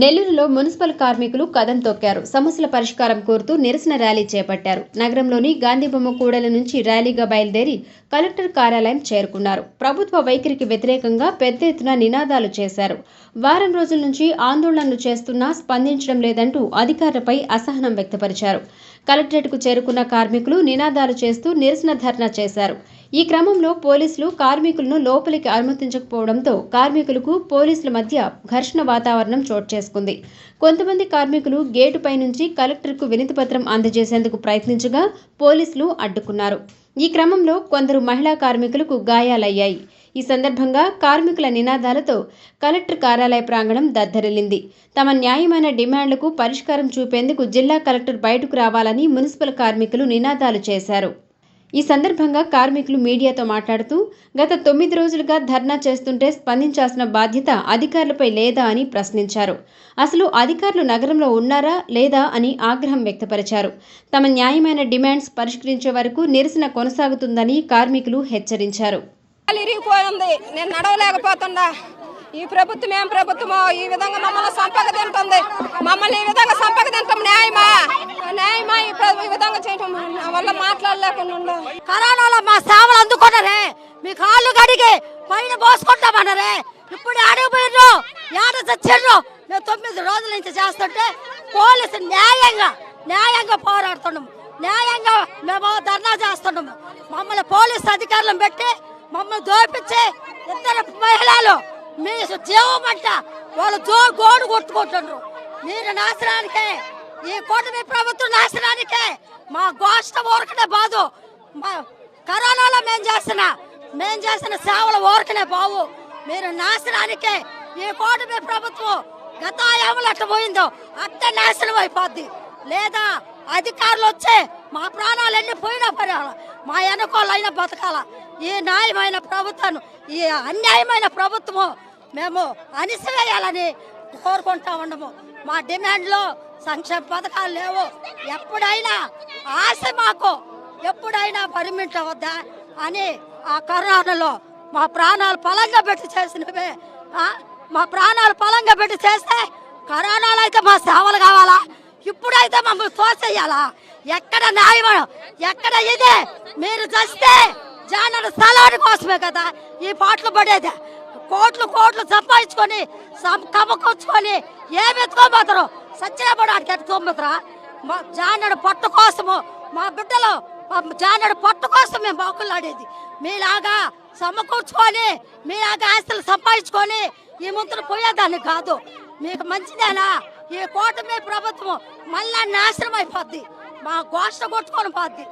నెల్లూరులో మున్సిపల్ కార్మికులు కదం తొక్కారు. సమస్యల పరిష్కారం కోరుతూ నిరసన ర్యాలీ చేపట్టారు. నగరంలోని గాంధీబొమ్మ కూడలి నుంచి ర్యాలీగా బయలుదేరి కలెక్టర్ కార్యాలయం చేరుకున్నారు. ప్రభుత్వ వైఖరికి వ్యతిరేకంగా పెద్ద ఎత్తున నినాదాలు చేశారు. వారం రోజుల నుంచి ఆందోళనలు చేస్తున్నా స్పందించడం లేదంటూ అధికారులపై అసహనం వ్యక్తపరిచారు. కలెక్టరేట్కు చేరుకున్న కార్మికులు నినాదాలు చేస్తూ నిరసన ధర్నా చేశారు. ఈ క్రమంలో పోలీసులు కార్మికులను లోపలికి అనుమతించకపోవడంతో కార్మికులకు పోలీసుల మధ్య ఘర్షణ వాతావరణం చోటు చేసుకుంది. కొంతమంది కార్మికులు గేటుపై నుంచి కలెక్టర్కు వినతిపత్రం అందజేసేందుకు ప్రయత్నించగా పోలీసులు అడ్డుకున్నారు. ఈ క్రమంలో కొందరు మహిళా కార్మికులకు గాయాలయ్యాయి. ఈ సందర్భంగా కార్మికుల నినాదాలతో కలెక్టర్ కార్యాలయ ప్రాంగణం దద్దరిల్లింది. తమ న్యాయమైన డిమాండ్లకు పరిష్కారం చూపేందుకు జిల్లా కలెక్టర్ బయటకు రావాలని మున్సిపల్ కార్మికులు నినాదాలు చేశారు. ఈ సందర్భంగా కార్మికులు మీడియాతో మాట్లాడుతూ గత 9 రోజులుగా ధర్నా చేస్తుంటే స్పందించాల్సిన బాధ్యత అధికారులపై లేదా అని ప్రశ్నించారు. అసలు అధికారులు నగరంలో ఉన్నారా లేదా అని ఆగ్రహం వ్యక్తపరిచారు. తమ న్యాయమైన డిమాండ్స్ పరిష్కరించే వరకు నిరసన కొనసాగుతుందని కార్మికులు హెచ్చరించారు. నేను నడవలేకపోతున్నా. ఈ ప్రభుత్వం ఏం ప్రభుత్వమో ఈ విధంగా మమ్మల్ని సంపక తింటుంది. మమ్మల్ని ఈ విధంగా సంపక తింటాం న్యాయమా? న్యాయమా ఈ విధంగా చేయటం వల్ల మాట్లాడలేకుండా కరోనాలో మా సేవలు అందుకున్నారే, మీ కాళ్ళు కడిగి పైన పోసుకుంటామన్నారే. ఇప్పుడు అడిగిపోయిర్రు, ఏడ చచ్చిర్రు. మేము 9 రోజుల నుంచి చేస్తుంటే పోలీసు న్యాయంగా పోరాడుతున్నాము. న్యాయంగా మేము ధర్నా చేస్తున్నాము. మమ్మల్ని పోలీసు అధికారులను పెట్టి మమ్మల్ని దోపించి 2 మహిళలు మీ జీవమంట వాళ్ళు గోడు కొట్టుకుంటున్నారు. మీరు నాశనానికే, ఈ కూటమి ప్రభుత్వం నాశనానికే మా గోష్ట ఊరకనే బాదు. కరోనాలో మేము చేసిన సేవలు ఊరకనే బావు. మీరు నాశనానికే ఈ కూటమి ప్రభుత్వం గత ఏమలు అట్ట పోయిందో అట్ట నాశనం అయిపోద్ది. లేదా అధికారులు వచ్చే మా ప్రాణాలన్నీ పోయినా పర్వాల, మా వెనకాలైనా బతకాల. ఈ న్యాయమైన ప్రభుత్వాన్ని, ఈ అన్యాయమైన ప్రభుత్వము మేము అణిసివేయాలని కోరుకుంటా ఉండము. మా డిమాండ్లో సంక్షేమ పథకాలు లేవు. ఎప్పుడైనా ఆశ మాకు ఎప్పుడైనా పర్మిట్ అవద్దా అని ఆ కరోనాలో మా ప్రాణాలు పలంగా పెట్టి చేసినవే. మా ప్రాణాలు పలంగా పెట్టి చేస్తే కరోనాలో అయితే మా సేవలు కావాలా? ఇప్పుడైతే మమ్మల్ని తోసేయాలా? ఎక్కడ న్యాయం, ఎక్కడ ఇదే? మీరు చేస్తే జానన స్థలాన్ని కోసమే కదా ఈ పాటలు పడేది. కోట్లు సంపాదించుకొని కమ్మకొచ్చుకొని ఏమి ఎత్తుకోబోతారు? సత్యపడానికి ఎత్తుకోబోతారా? మా జానడు పొట్ట కోసము, మా బిడ్డలు జానడు పొట్ట కోసం మేము బాకులాడేది. మీలాగా సమకూర్చుకొని మీలాగా ఆస్తులు సంపాదించుకొని ఈ ముందులు పోయేదాన్ని కాదు. మీకు మంచిదేనా? ఈ కూటమి ప్రభుత్వం మళ్ళా నాశనం అయిపోద్ది, మా గోష్ట కొట్టుకొని పోద్ది.